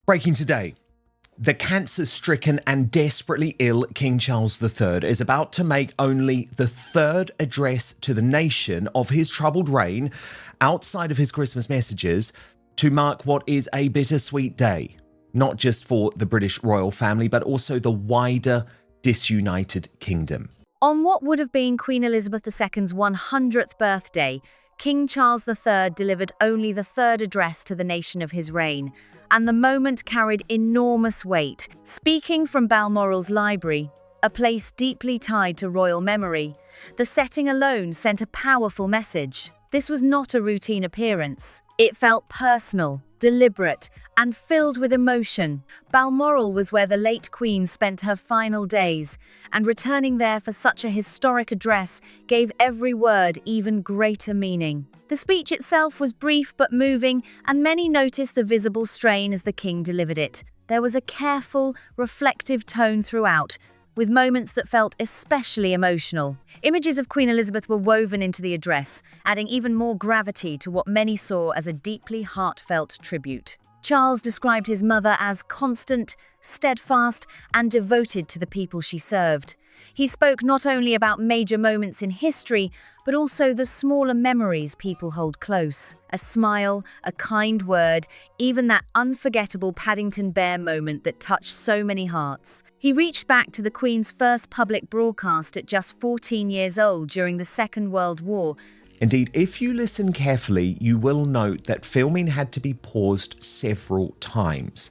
Breaking today. The cancer-stricken and desperately ill King Charles III is about to make only the third address to the nation of his troubled reign outside of his Christmas messages to mark what is a bittersweet day, not just for the British royal family, but also the wider disunited kingdom. On what would have been Queen Elizabeth II's 100th birthday, King Charles III delivered only the third address to the nation of his reign, and the moment carried enormous weight. Speaking from Balmoral's library, a place deeply tied to royal memory, the setting alone sent a powerful message. This was not a routine appearance. It felt personal, deliberate, and filled with emotion. Balmoral was where the late Queen spent her final days, and returning there for such a historic address gave every word even greater meaning. The speech itself was brief but moving, and many noticed the visible strain as the King delivered it. There was a careful, reflective tone throughout, with moments that felt especially emotional. Images of Queen Elizabeth were woven into the address, adding even more gravity to what many saw as a deeply heartfelt tribute. Charles described his mother as constant, steadfast, and devoted to the people she served. He spoke not only about major moments in history, but also the smaller memories people hold close. A smile, a kind word, even that unforgettable Paddington Bear moment that touched so many hearts. He reached back to the Queen's first public broadcast at just 14 years old during the Second World War. Indeed, if you listen carefully, you will note that filming had to be paused several times.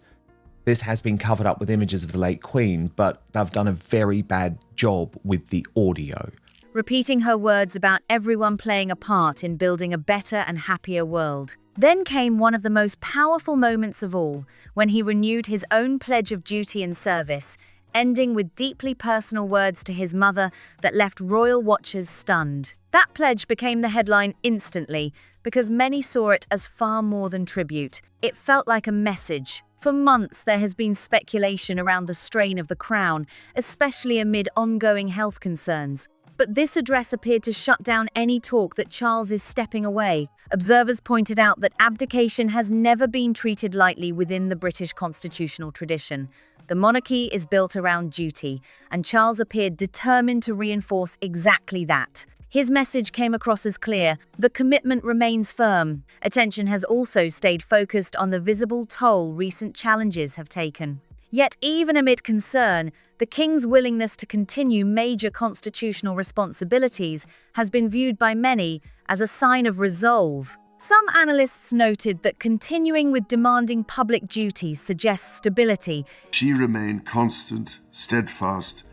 This has been covered up with images of the late Queen, but they've done a very bad job with the audio. Repeating her words about everyone playing a part in building a better and happier world. Then came one of the most powerful moments of all, when he renewed his own pledge of duty and service, ending with deeply personal words to his mother that left royal watchers stunned. That pledge became the headline instantly, because many saw it as far more than tribute. It felt like a message. For months, there has been speculation around the strain of the crown, especially amid ongoing health concerns. But this address appeared to shut down any talk that Charles is stepping away. Observers pointed out that abdication has never been treated lightly within the British constitutional tradition. The monarchy is built around duty, and Charles appeared determined to reinforce exactly that. His message came across as clear: the commitment remains firm. Attention has also stayed focused on the visible toll recent challenges have taken. Yet even amid concern, the King's willingness to continue major constitutional responsibilities has been viewed by many as a sign of resolve. Some analysts noted that continuing with demanding public duties suggests stability. She remained constant, steadfast,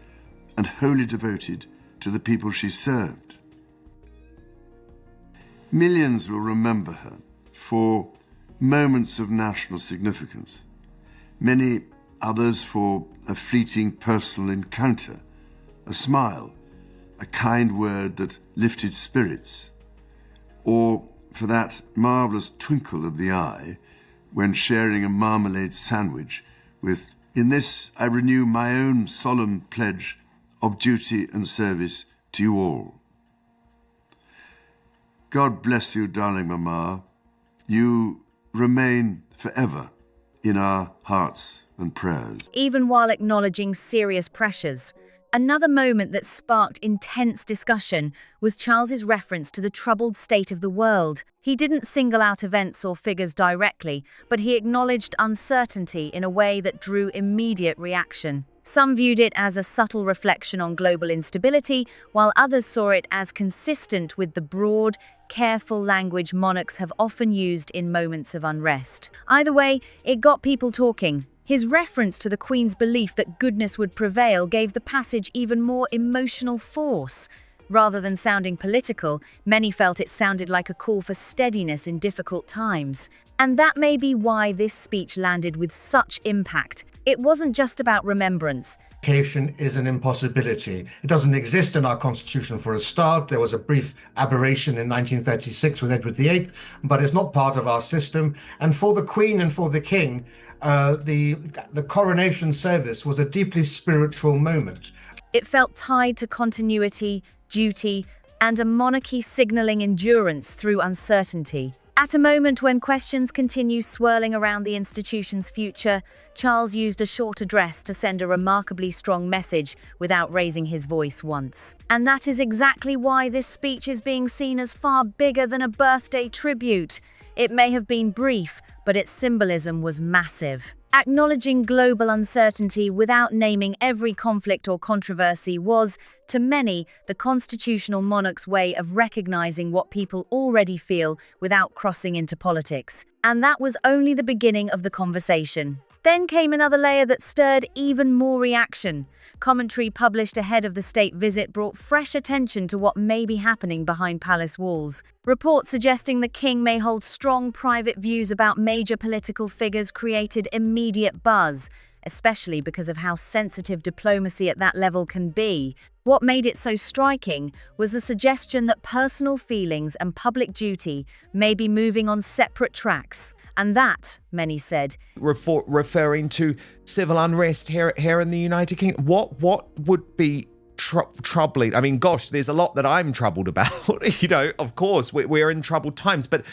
and wholly devoted to the people she served. Millions will remember her for moments of national significance, many others for a fleeting personal encounter, a smile, a kind word that lifted spirits, or for that marvellous twinkle of the eye when sharing a marmalade sandwich with, "In this I renew my own solemn pledge of duty and service to you all." God bless you, darling Mama. You remain forever in our hearts and prayers. Even while acknowledging serious pressures, another moment that sparked intense discussion was Charles's reference to the troubled state of the world. He didn't single out events or figures directly, but he acknowledged uncertainty in a way that drew immediate reaction. Some viewed it as a subtle reflection on global instability, while others saw it as consistent with the broad, careful language monarchs have often used in moments of unrest. Either way, it got people talking. His reference to the Queen's belief that goodness would prevail gave the passage even more emotional force. Rather than sounding political, many felt it sounded like a call for steadiness in difficult times. And that may be why this speech landed with such impact. It wasn't just about remembrance. Abdication is an impossibility. It doesn't exist in our constitution for a start. There was a brief aberration in 1936 with Edward VIII, but it's not part of our system. And for the Queen and for the King, the coronation service was a deeply spiritual moment. It felt tied to continuity, duty, and a monarchy signaling endurance through uncertainty. At a moment when questions continue swirling around the institution's future, Charles used a short address to send a remarkably strong message without raising his voice once. And that is exactly why this speech is being seen as far bigger than a birthday tribute. It may have been brief, but its symbolism was massive. Acknowledging global uncertainty without naming every conflict or controversy was, to many, the constitutional monarch's way of recognizing what people already feel without crossing into politics. And that was only the beginning of the conversation. Then came another layer that stirred even more reaction. Commentary published ahead of the state visit brought fresh attention to what may be happening behind palace walls. Reports suggesting the king may hold strong private views about major political figures created immediate buzz, especially because of how sensitive diplomacy at that level can be. What made it so striking was the suggestion that personal feelings and public duty may be moving on separate tracks. And that, many said, referring to civil unrest here in the United Kingdom. What would be troubling? I mean, gosh, there's a lot that I'm troubled about. Of course, we're in troubled times, but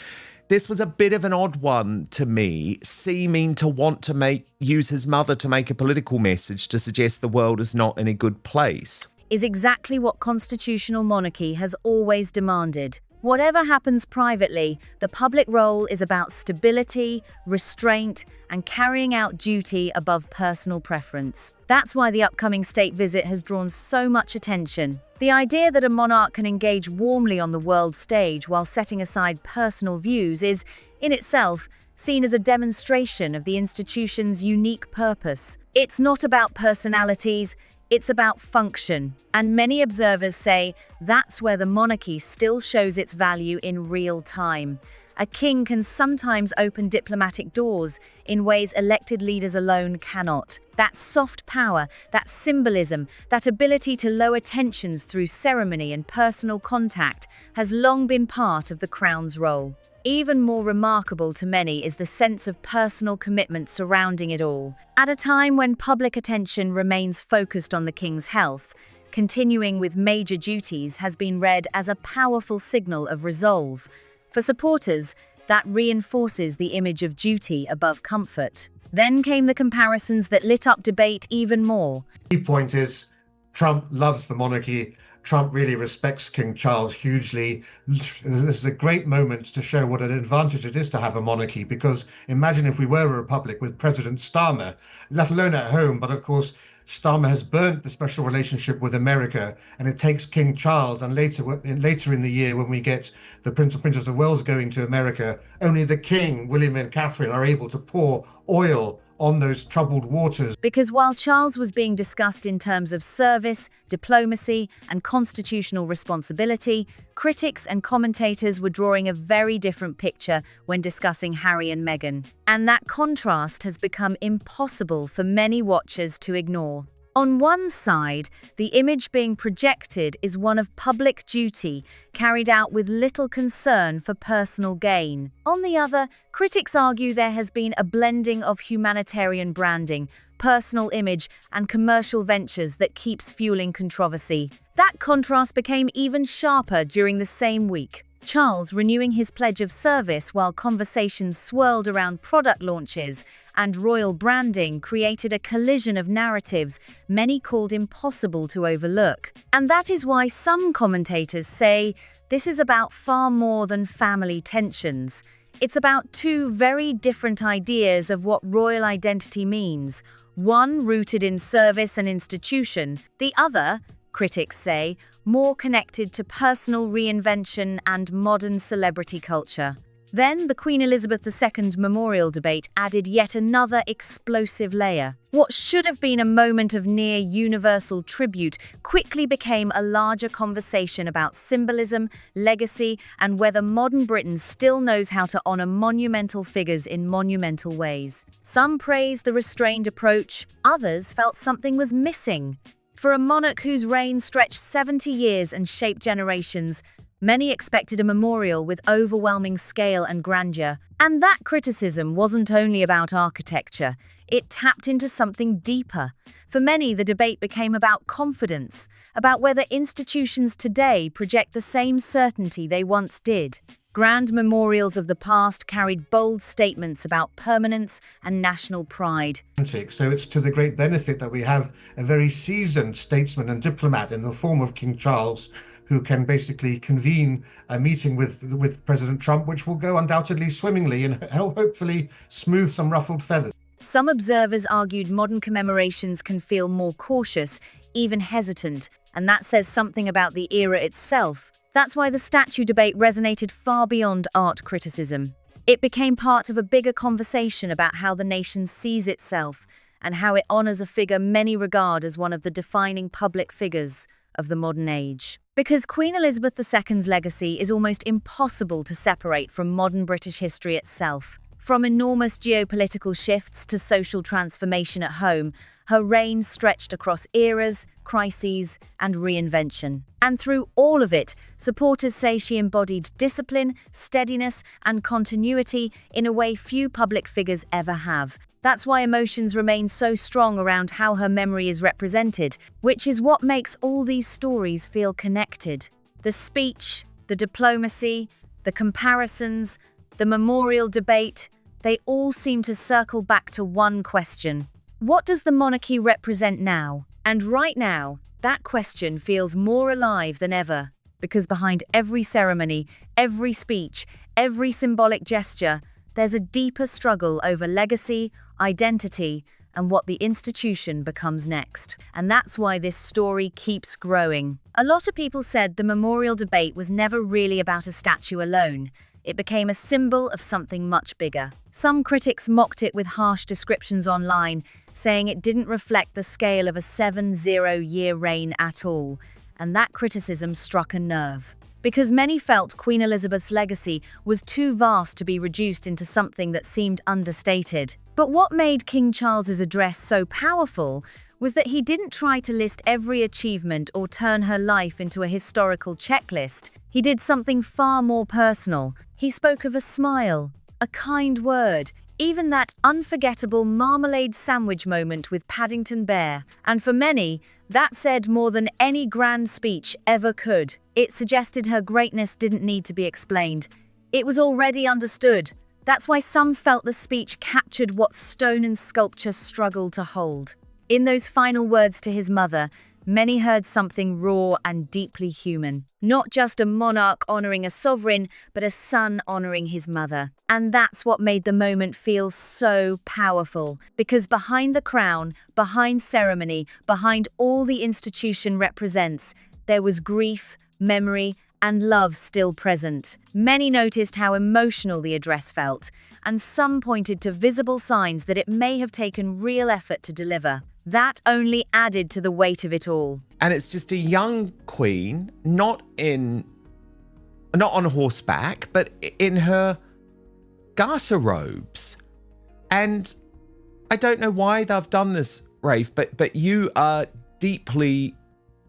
this was a bit of an odd one to me, seeming to want to use his mother to make a political message to suggest the world is not in a good place. Is exactly what constitutional monarchy has always demanded. Whatever happens privately, the public role is about stability, restraint, and carrying out duty above personal preference. That's why the upcoming state visit has drawn so much attention. The idea that a monarch can engage warmly on the world stage while setting aside personal views is, in itself, seen as a demonstration of the institution's unique purpose. It's not about personalities, it's about function. And many observers say that's where the monarchy still shows its value in real time. A king can sometimes open diplomatic doors in ways elected leaders alone cannot. That soft power, that symbolism, that ability to lower tensions through ceremony and personal contact has long been part of the crown's role. Even more remarkable to many is the sense of personal commitment surrounding it all. At a time when public attention remains focused on the king's health, continuing with major duties has been read as a powerful signal of resolve. For supporters, that reinforces the image of duty above comfort. Then came the comparisons that lit up debate even more. The key point is Trump loves the monarchy. Trump really respects King Charles hugely. This is a great moment to show what an advantage it is to have a monarchy, because imagine if we were a republic with President Starmer, let alone at home, but of course Starmer has burnt the special relationship with America, and it takes King Charles, and later in the year when we get the Prince and Princess of Wales going to America, only the King, William and Catherine, are able to pour oil on those troubled waters. Because while Charles was being discussed in terms of service, diplomacy, and constitutional responsibility, critics and commentators were drawing a very different picture when discussing Harry and Meghan. And that contrast has become impossible for many watchers to ignore. On one side, the image being projected is one of public duty, carried out with little concern for personal gain. On the other, critics argue there has been a blending of humanitarian branding, personal image, and commercial ventures that keeps fueling controversy. That contrast became even sharper during the same week. Charles renewing his pledge of service while conversations swirled around product launches and royal branding created a collision of narratives many called impossible to overlook. And that is why some commentators say this is about far more than family tensions. It's about two very different ideas of what royal identity means. One rooted in service and institution, the other, critics say, more connected to personal reinvention and modern celebrity culture. Then the Queen Elizabeth II memorial debate added yet another explosive layer. What should have been a moment of near universal tribute quickly became a larger conversation about symbolism, legacy, and whether modern Britain still knows how to honor monumental figures in monumental ways. Some praised the restrained approach, others felt something was missing. For a monarch whose reign stretched 70 years and shaped generations, many expected a memorial with overwhelming scale and grandeur. And that criticism wasn't only about architecture, it tapped into something deeper. For many, the debate became about confidence, about whether institutions today project the same certainty they once did. Grand memorials of the past carried bold statements about permanence and national pride. So it's to the great benefit that we have a very seasoned statesman and diplomat in the form of King Charles, who can basically convene a meeting with President Trump, which will go undoubtedly swimmingly and hopefully smooth some ruffled feathers. Some observers argued modern commemorations can feel more cautious, even hesitant, and that says something about the era itself. That's why the statue debate resonated far beyond art criticism. It became part of a bigger conversation about how the nation sees itself and how it honors a figure many regard as one of the defining public figures of the modern age. Because Queen Elizabeth II's legacy is almost impossible to separate from modern British history itself. From enormous geopolitical shifts to social transformation at home, her reign stretched across eras, crises, and reinvention. And through all of it, supporters say she embodied discipline, steadiness, and continuity in a way few public figures ever have. That's why emotions remain so strong around how her memory is represented, which is what makes all these stories feel connected. The speech, the diplomacy, the comparisons, the memorial debate, they all seem to circle back to one question. What does the monarchy represent now? And right now, that question feels more alive than ever, because behind every ceremony, every speech, every symbolic gesture, there's a deeper struggle over legacy, identity, and what the institution becomes next. And that's why this story keeps growing. A lot of people said the memorial debate was never really about a statue alone. It became a symbol of something much bigger. Some critics mocked it with harsh descriptions online, saying it didn't reflect the scale of a 70-year reign at all, and that criticism struck a nerve. Because many felt Queen Elizabeth's legacy was too vast to be reduced into something that seemed understated. But what made King Charles's address so powerful was that he didn't try to list every achievement or turn her life into a historical checklist. He did something far more personal. He spoke of a smile, a kind word, even that unforgettable marmalade sandwich moment with Paddington Bear. And for many, that said more than any grand speech ever could. It suggested her greatness didn't need to be explained. It was already understood. That's why some felt the speech captured what stone and sculpture struggled to hold. In those final words to his mother, many heard something raw and deeply human. Not just a monarch honoring a sovereign, but a son honoring his mother. And that's what made the moment feel so powerful. Because behind the crown, behind ceremony, behind all the institution represents, there was grief, memory, and love still present. Many noticed how emotional the address felt, and some pointed to visible signs that it may have taken real effort to deliver. That only added to the weight of it all. And it's just a young queen, not on horseback, but in her garter robes. And I don't know why they've done this, Rafe, but you are deeply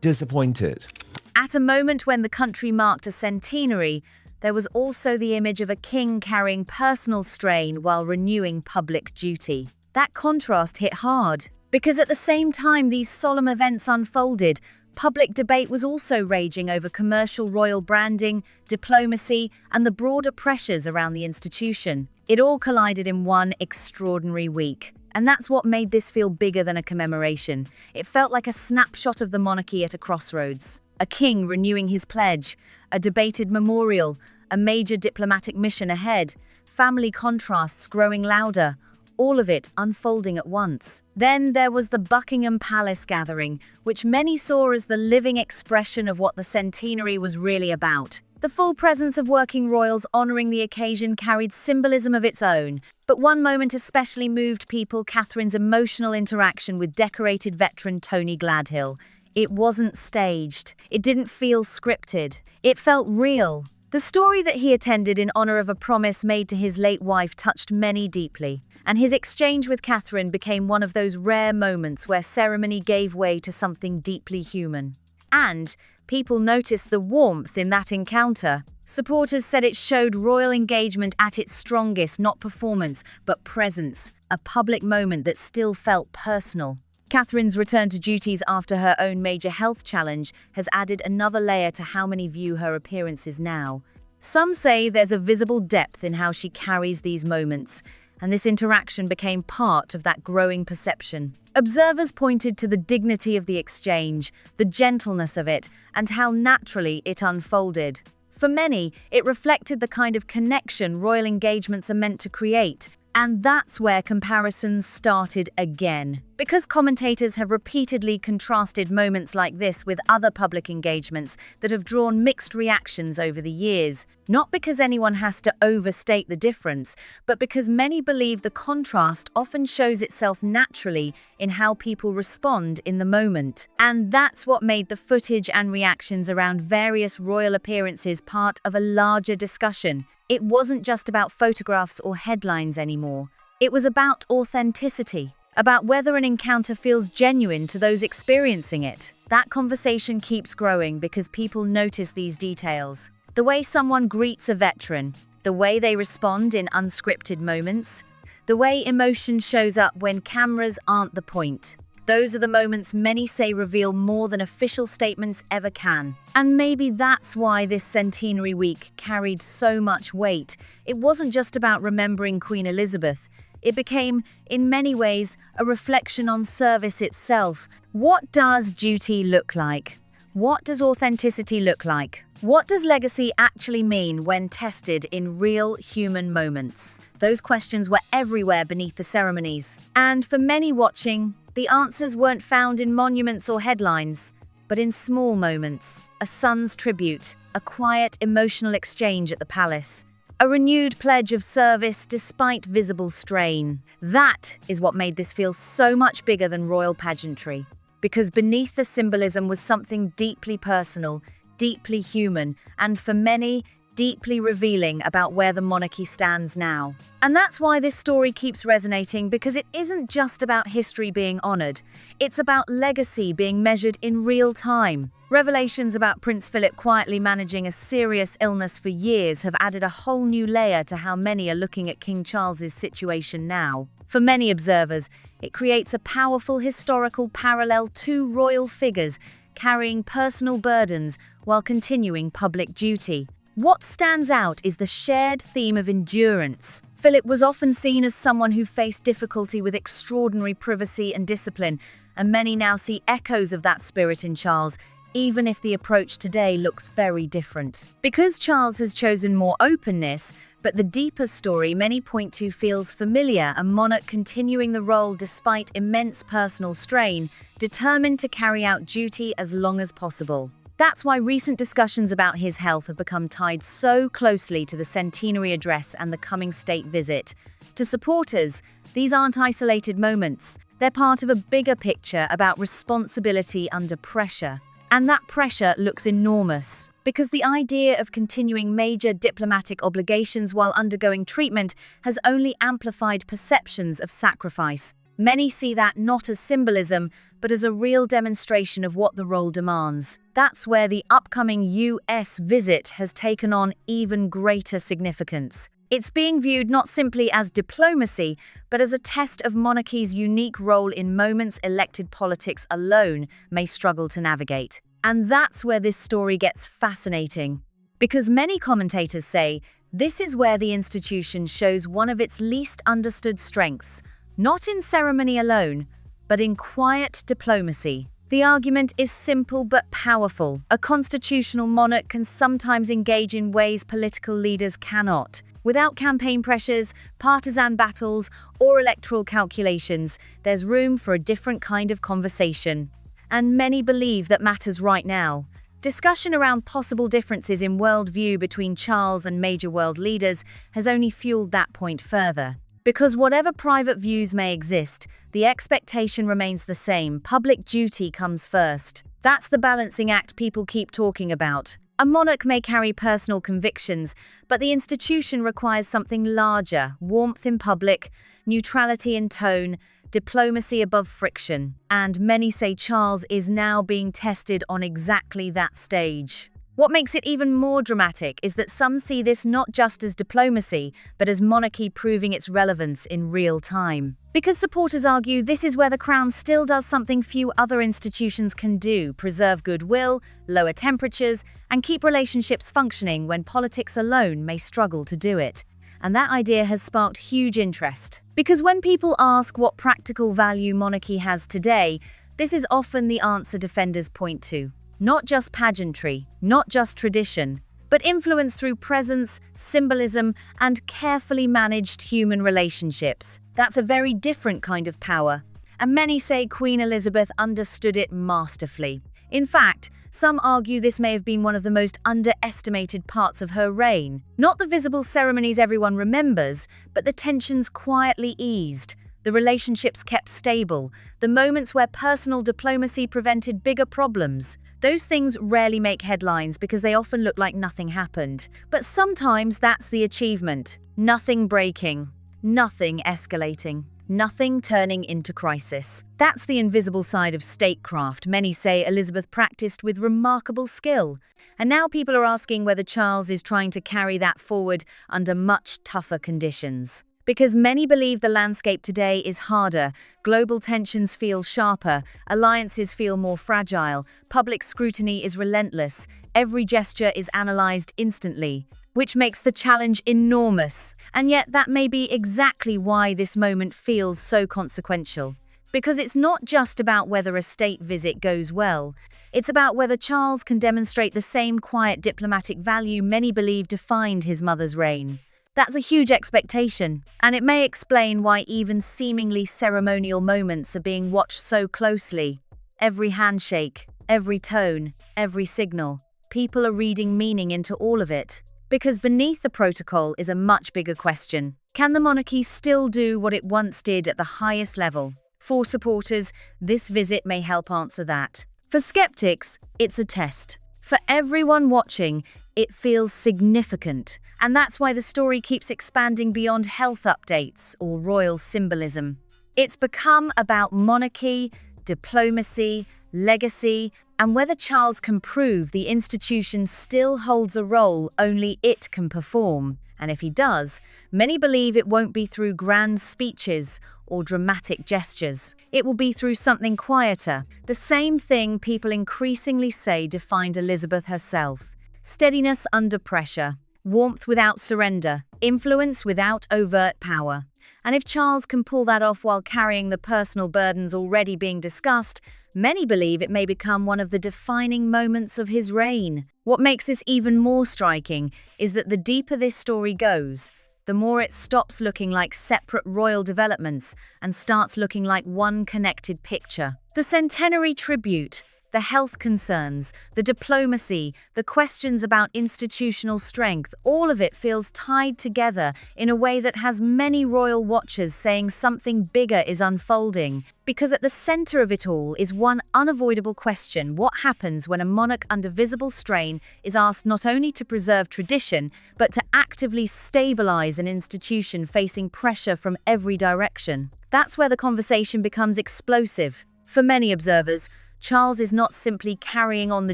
disappointed. At a moment when the country marked a centenary, there was also the image of a king carrying personal strain while renewing public duty. That contrast hit hard. Because at the same time these solemn events unfolded, public debate was also raging over commercial royal branding, diplomacy, and the broader pressures around the institution. It all collided in one extraordinary week. And that's what made this feel bigger than a commemoration. It felt like a snapshot of the monarchy at a crossroads. A king renewing his pledge, a debated memorial, a major diplomatic mission ahead, family contrasts growing louder, all of it unfolding at once. Then there was the Buckingham Palace gathering, which many saw as the living expression of what the centenary was really about. The full presence of working royals honoring the occasion carried symbolism of its own. But one moment especially moved people: Catherine's emotional interaction with decorated veteran Tony Gladhill. It wasn't staged. It didn't feel scripted. It felt real. The story that he attended in honor of a promise made to his late wife touched many deeply, and his exchange with Catherine became one of those rare moments where ceremony gave way to something deeply human. And people noticed the warmth in that encounter. Supporters said it showed royal engagement at its strongest, not performance, but presence, a public moment that still felt personal. Catherine's return to duties after her own major health challenge has added another layer to how many view her appearances now. Some say there's a visible depth in how she carries these moments, and this interaction became part of that growing perception. Observers pointed to the dignity of the exchange, the gentleness of it, and how naturally it unfolded. For many, it reflected the kind of connection royal engagements are meant to create. And that's where comparisons started again. Because commentators have repeatedly contrasted moments like this with other public engagements that have drawn mixed reactions over the years. Not because anyone has to overstate the difference, but because many believe the contrast often shows itself naturally in how people respond in the moment. And that's what made the footage and reactions around various royal appearances part of a larger discussion. It wasn't just about photographs or headlines anymore. It was about authenticity, about whether an encounter feels genuine to those experiencing it. That conversation keeps growing because people notice these details. The way someone greets a veteran, the way they respond in unscripted moments, the way emotion shows up when cameras aren't the point. Those are the moments many say reveal more than official statements ever can. And maybe that's why this centenary week carried so much weight. It wasn't just about remembering Queen Elizabeth. It became, in many ways, a reflection on service itself. What does duty look like? What does authenticity look like? What does legacy actually mean when tested in real human moments? Those questions were everywhere beneath the ceremonies. And for many watching, the answers weren't found in monuments or headlines, but in small moments. A son's tribute, a quiet, emotional exchange at the palace, a renewed pledge of service despite visible strain. That is what made this feel so much bigger than royal pageantry. Because beneath the symbolism was something deeply personal, deeply human, and for many, deeply revealing about where the monarchy stands now. And that's why this story keeps resonating, because it isn't just about history being honored. It's about legacy being measured in real time. Revelations about Prince Philip quietly managing a serious illness for years have added a whole new layer to how many are looking at King Charles's situation now. For many observers, it creates a powerful historical parallel to royal figures carrying personal burdens while continuing public duty. What stands out is the shared theme of endurance. Philip was often seen as someone who faced difficulty with extraordinary privacy and discipline, and many now see echoes of that spirit in Charles, even if the approach today looks very different. Because Charles has chosen more openness, but the deeper story many point to feels familiar, a monarch continuing the role despite immense personal strain, determined to carry out duty as long as possible. That's why recent discussions about his health have become tied so closely to the centenary address and the coming state visit. To supporters, these aren't isolated moments. They're part of a bigger picture about responsibility under pressure. And that pressure looks enormous, because the idea of continuing major diplomatic obligations while undergoing treatment has only amplified perceptions of sacrifice. Many see that not as symbolism, but as a real demonstration of what the role demands. That's where the upcoming US visit has taken on even greater significance. It's being viewed not simply as diplomacy, but as a test of monarchy's unique role in moments elected politics alone may struggle to navigate. And that's where this story gets fascinating. Because many commentators say this is where the institution shows one of its least understood strengths, not in ceremony alone, but in quiet diplomacy. The argument is simple but powerful. A constitutional monarch can sometimes engage in ways political leaders cannot. Without campaign pressures, partisan battles, or electoral calculations, there's room for a different kind of conversation. And many believe that matters right now. Discussion around possible differences in worldview between Charles and major world leaders has only fueled that point further. Because whatever private views may exist, the expectation remains the same. Public duty comes first. That's the balancing act people keep talking about. A monarch may carry personal convictions, but the institution requires something larger: warmth in public, neutrality in tone, diplomacy above friction. And many say Charles is now being tested on exactly that stage. What makes it even more dramatic is that some see this not just as diplomacy, but as monarchy proving its relevance in real time. Because supporters argue this is where the Crown still does something few other institutions can do: preserve goodwill, lower temperatures, and keep relationships functioning when politics alone may struggle to do it. And that idea has sparked huge interest. Because when people ask what practical value monarchy has today, this is often the answer defenders point to. Not just pageantry, not just tradition, but influence through presence, symbolism, and carefully managed human relationships. That's a very different kind of power, and many say Queen Elizabeth understood it masterfully. In fact, some argue this may have been one of the most underestimated parts of her reign. Not the visible ceremonies everyone remembers, but the tensions quietly eased, the relationships kept stable, the moments where personal diplomacy prevented bigger problems. Those things rarely make headlines because they often look like nothing happened. But sometimes that's the achievement. Nothing breaking, nothing escalating, nothing turning into crisis. That's the invisible side of statecraft many say Elizabeth practiced with remarkable skill. And now people are asking whether Charles is trying to carry that forward under much tougher conditions. Because many believe the landscape today is harder, global tensions feel sharper, alliances feel more fragile, public scrutiny is relentless, every gesture is analyzed instantly, which makes the challenge enormous. And yet that may be exactly why this moment feels so consequential. Because it's not just about whether a state visit goes well, it's about whether Charles can demonstrate the same quiet diplomatic value many believe defined his mother's reign. That's a huge expectation, and it may explain why even seemingly ceremonial moments are being watched so closely. Every handshake, every tone, every signal. People are reading meaning into all of it. Because beneath the protocol is a much bigger question. Can the monarchy still do what it once did at the highest level? For supporters, this visit may help answer that. For skeptics, it's a test. For everyone watching, it feels significant. And that's why the story keeps expanding beyond health updates or royal symbolism. It's become about monarchy, diplomacy, legacy, and whether Charles can prove the institution still holds a role only it can perform. And if he does, many believe it won't be through grand speeches or dramatic gestures. It will be through something quieter, the same thing people increasingly say defined Elizabeth herself: steadiness under pressure, warmth without surrender, influence without overt power. And if Charles can pull that off while carrying the personal burdens already being discussed, many believe it may become one of the defining moments of his reign. What makes this even more striking is that the deeper this story goes, the more it stops looking like separate royal developments and starts looking like one connected picture. The centenary tribute, the health concerns, the diplomacy, the questions about institutional strength, all of it feels tied together in a way that has many royal watchers saying something bigger is unfolding. Because at the center of it all is one unavoidable question: what happens when a monarch under visible strain is asked not only to preserve tradition, but to actively stabilize an institution facing pressure from every direction? That's where the conversation becomes explosive. For many observers, Charles is not simply carrying on the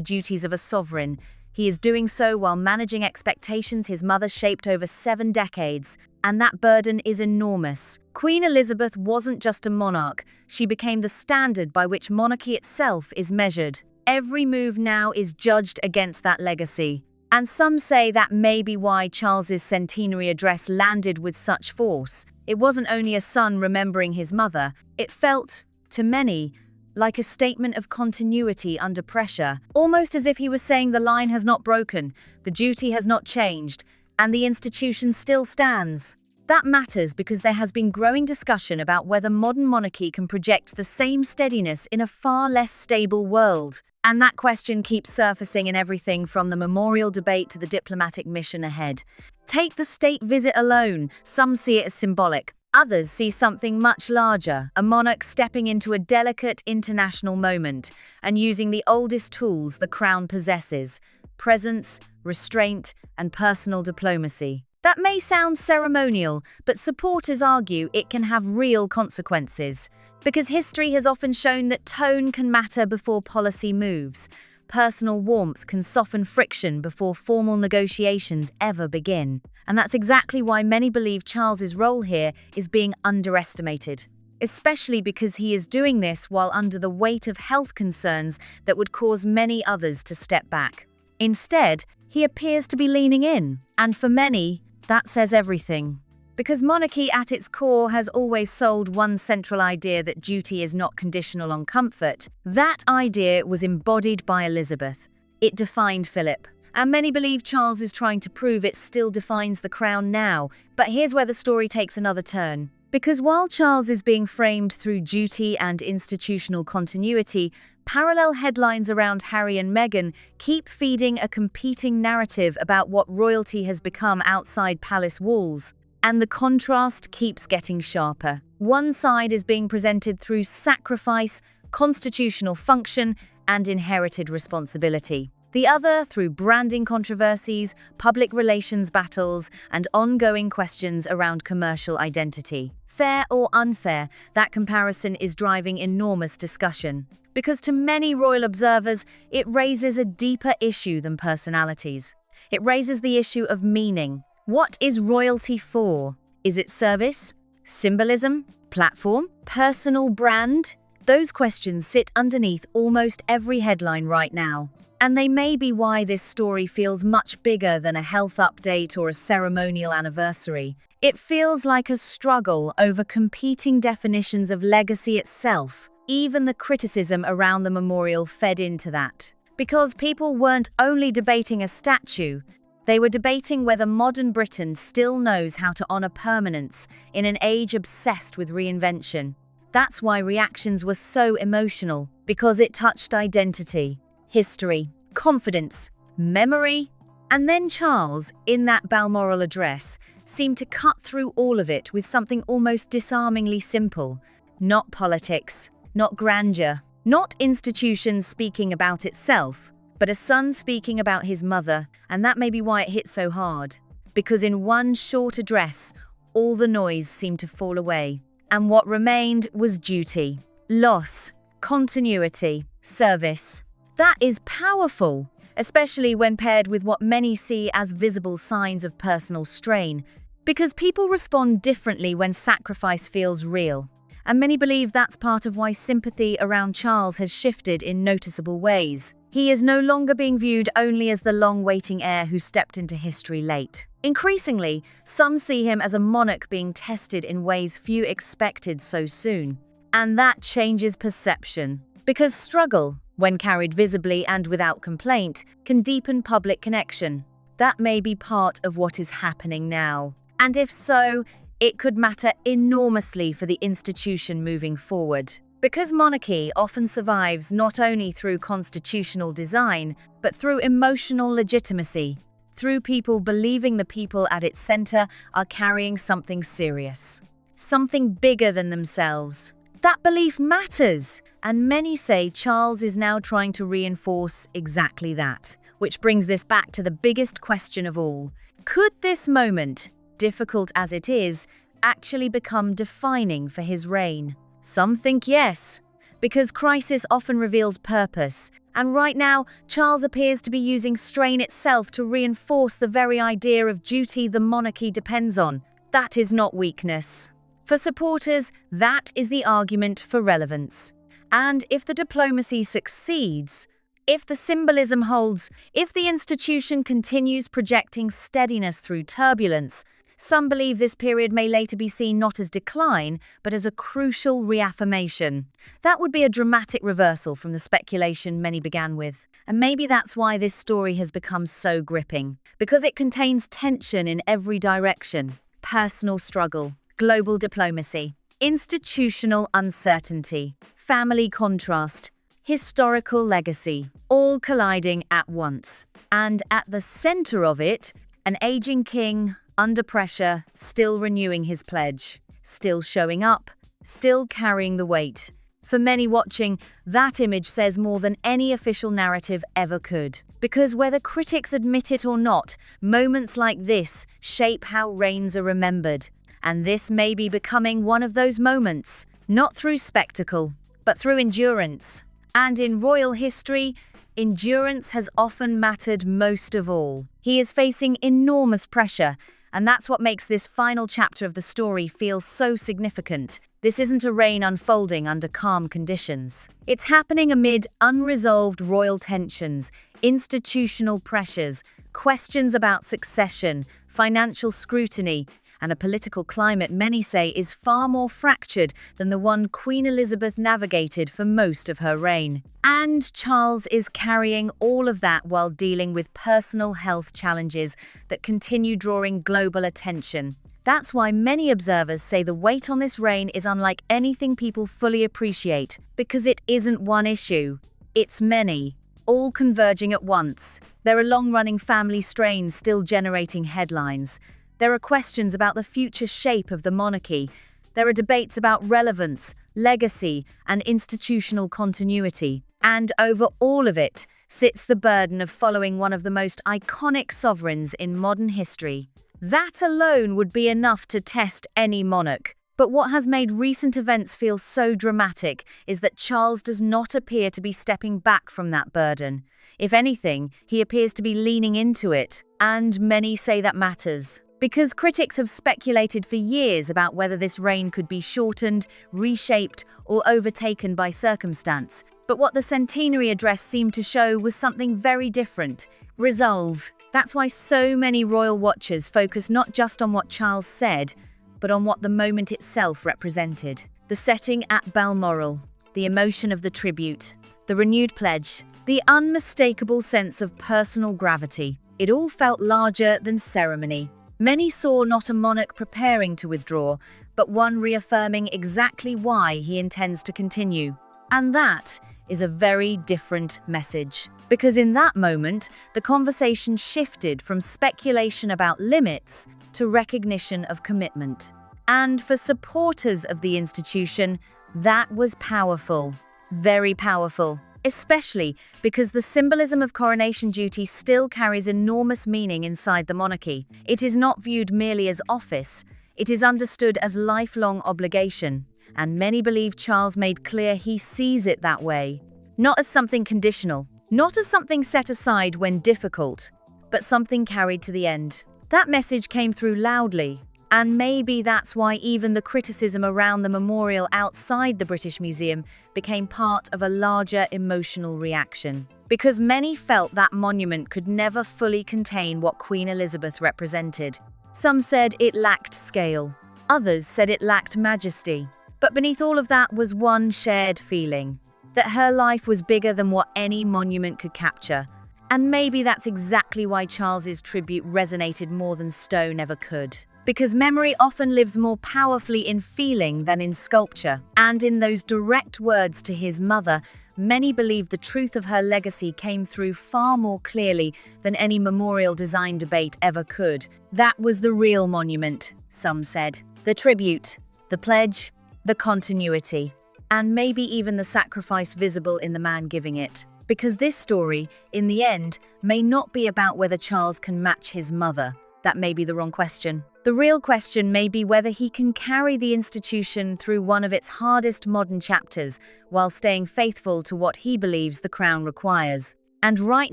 duties of a sovereign. He is doing so while managing expectations his mother shaped over 7 decades, and that burden is enormous. Queen Elizabeth wasn't just a monarch, she became the standard by which monarchy itself is measured. Every move now is judged against that legacy. And some say that may be why Charles's centenary address landed with such force. It wasn't only a son remembering his mother, it felt, to many, like a statement of continuity under pressure, almost as if he was saying the line has not broken, the duty has not changed, and the institution still stands. That matters because there has been growing discussion about whether modern monarchy can project the same steadiness in a far less stable world. And that question keeps surfacing in everything from the memorial debate to the diplomatic mission ahead. Take the state visit alone. Some see it as symbolic. Others see something much larger, a monarch stepping into a delicate international moment and using the oldest tools the crown possesses: presence, restraint, and personal diplomacy. That may sound ceremonial, but supporters argue it can have real consequences. Because history has often shown that tone can matter before policy moves. Personal warmth can soften friction before formal negotiations ever begin. And that's exactly why many believe Charles's role here is being underestimated. especially because he is doing this while under the weight of health concerns that would cause many others to step back. Instead, he appears to be leaning in, and for many, that says everything. Because monarchy at its core has always sold one central idea that duty is not conditional on comfort. That idea was embodied by Elizabeth. It defined Philip. And many believe Charles is trying to prove it still defines the crown now. But here's where the story takes another turn. Because while Charles is being framed through duty and institutional continuity, parallel headlines around Harry and Meghan keep feeding a competing narrative about what royalty has become outside palace walls. And the contrast keeps getting sharper. One side is being presented through sacrifice, constitutional function, and inherited responsibility. The other through branding controversies, public relations battles, and ongoing questions around commercial identity. Fair or unfair, that comparison is driving enormous discussion. Because to many royal observers, it raises a deeper issue than personalities. It raises the issue of meaning. What is royalty for? Is it service, symbolism, platform, personal brand? Those questions sit underneath almost every headline right now. And they may be why this story feels much bigger than a health update or a ceremonial anniversary. It feels like a struggle over competing definitions of legacy itself. Even the criticism around the memorial fed into that. Because people weren't only debating a statue, they were debating whether modern Britain still knows how to honor permanence in an age obsessed with reinvention. That's why reactions were so emotional, because it touched identity, history, confidence, memory. And then Charles, in that Balmoral address, seemed to cut through all of it with something almost disarmingly simple. Not politics, not grandeur, not institutions speaking about itself, but a son speaking about his mother, and that may be why it hit so hard. Because in one short address, all the noise seemed to fall away. And what remained was duty, loss, continuity, service. That is powerful, especially when paired with what many see as visible signs of personal strain. Because people respond differently when sacrifice feels real. And many believe that's part of why sympathy around Charles has shifted in noticeable ways. He is no longer being viewed only as the long-waiting heir who stepped into history late. Increasingly, some see him as a monarch being tested in ways few expected so soon. And that changes perception. Because struggle, when carried visibly and without complaint, can deepen public connection. That may be part of what is happening now. And if so, it could matter enormously for the institution moving forward. Because monarchy often survives not only through constitutional design, but through emotional legitimacy, through people believing the people at its center are carrying something serious, something bigger than themselves. That belief matters, and many say Charles is now trying to reinforce exactly that, which brings this back to the biggest question of all. Could this moment, difficult as it is, actually become defining for his reign? Some think yes, because crisis often reveals purpose, and right now, Charles appears to be using strain itself to reinforce the very idea of duty the monarchy depends on. That is not weakness. For supporters, that is the argument for relevance. And if the diplomacy succeeds, if the symbolism holds, if the institution continues projecting steadiness through turbulence, some believe this period may later be seen not as decline, but as a crucial reaffirmation. That would be a dramatic reversal from the speculation many began with. And maybe that's why this story has become so gripping, because it contains tension in every direction. Personal struggle, global diplomacy, institutional uncertainty, family contrast, historical legacy, all colliding at once. And at the center of it, an aging king, under pressure, still renewing his pledge, still showing up, still carrying the weight. For many watching, that image says more than any official narrative ever could. Because whether critics admit it or not, moments like this shape how reigns are remembered. And this may be becoming one of those moments, not through spectacle, but through endurance. And in royal history, endurance has often mattered most of all. He is facing enormous pressure, And that's what makes this final chapter of the story feel so significant. This isn't a reign unfolding under calm conditions. It's happening amid unresolved royal tensions, institutional pressures, questions about succession, financial scrutiny, and a political climate many say is far more fractured than the one Queen Elizabeth navigated for most of her reign. And Charles is carrying all of that while dealing with personal health challenges that continue drawing global attention. That's why many observers say the weight on this reign is unlike anything people fully appreciate, because it isn't one issue, it's many, all converging at once. There are long-running family strains still generating headlines. There are questions about the future shape of the monarchy. There are debates about relevance, legacy, and institutional continuity. And over all of it sits the burden of following one of the most iconic sovereigns in modern history. That alone would be enough to test any monarch. But what has made recent events feel so dramatic is that Charles does not appear to be stepping back from that burden. If anything, he appears to be leaning into it. And many say that matters. Because critics have speculated for years about whether this reign could be shortened, reshaped, or overtaken by circumstance. But what the centenary address seemed to show was something very different: resolve. That's why so many royal watchers focus not just on what Charles said, but on what the moment itself represented. The setting at Balmoral, the emotion of the tribute, the renewed pledge, the unmistakable sense of personal gravity. It all felt larger than ceremony. Many saw not a monarch preparing to withdraw, but one reaffirming exactly why he intends to continue. And that is a very different message. Because in that moment, the conversation shifted from speculation about limits to recognition of commitment. And for supporters of the institution, that was powerful, very powerful. Especially because the symbolism of coronation duty still carries enormous meaning inside the monarchy. It is not viewed merely as office, it is understood as lifelong obligation, and many believe Charles made clear he sees it that way. Not as something conditional, not as something set aside when difficult, but something carried to the end. That message came through loudly. And maybe that's why even the criticism around the memorial outside the British Museum became part of a larger emotional reaction. Because many felt that monument could never fully contain what Queen Elizabeth represented. Some said it lacked scale. Others said it lacked majesty. But beneath all of that was one shared feeling: that her life was bigger than what any monument could capture. And maybe that's exactly why Charles's tribute resonated more than stone ever could. Because memory often lives more powerfully in feeling than in sculpture. And in those direct words to his mother, many believe the truth of her legacy came through far more clearly than any memorial design debate ever could. That was the real monument, some said. The tribute, the pledge, the continuity, and maybe even the sacrifice visible in the man giving it. Because this story, in the end, may not be about whether Charles can match his mother. That may be the wrong question. The real question may be whether he can carry the institution through one of its hardest modern chapters while staying faithful to what he believes the crown requires. And right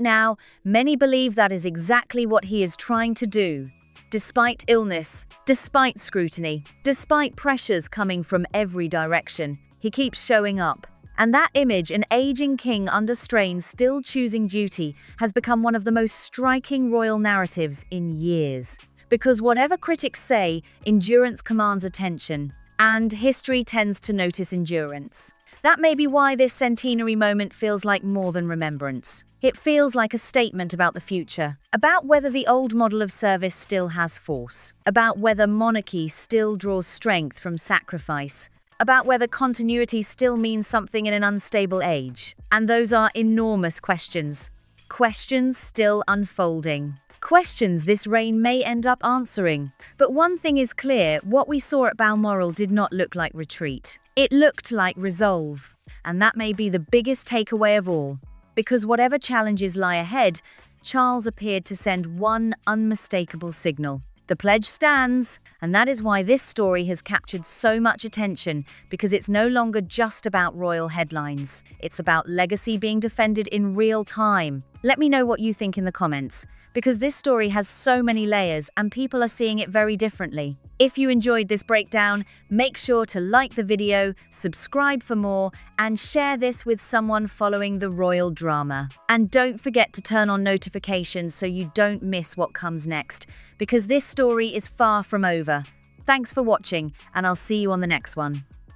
now, many believe that is exactly what he is trying to do. Despite illness, despite scrutiny, despite pressures coming from every direction, he keeps showing up. And that image, an aging king under strain still choosing duty, has become one of the most striking royal narratives in years. Because whatever critics say, endurance commands attention, and history tends to notice endurance. That may be why this centenary moment feels like more than remembrance. It feels like a statement about the future, about whether the old model of service still has force, about whether monarchy still draws strength from sacrifice, about whether continuity still means something in an unstable age. And those are enormous questions. Questions still unfolding. Questions this reign may end up answering. But one thing is clear: what we saw at Balmoral did not look like retreat. It looked like resolve. And that may be the biggest takeaway of all. Because whatever challenges lie ahead, Charles appeared to send one unmistakable signal. The pledge stands, and And that is why this story has captured so much attention, because it's no longer just about royal headlines. It's about legacy being defended in real time. Let me know what you think in the comments, because this story has so many layers and people are seeing it very differently. If you enjoyed this breakdown, make sure to like the video, subscribe for more, and share this with someone following the royal drama. And don't forget to turn on notifications so you don't miss what comes next, because this story is far from over. Thanks for watching, and I'll see you on the next one.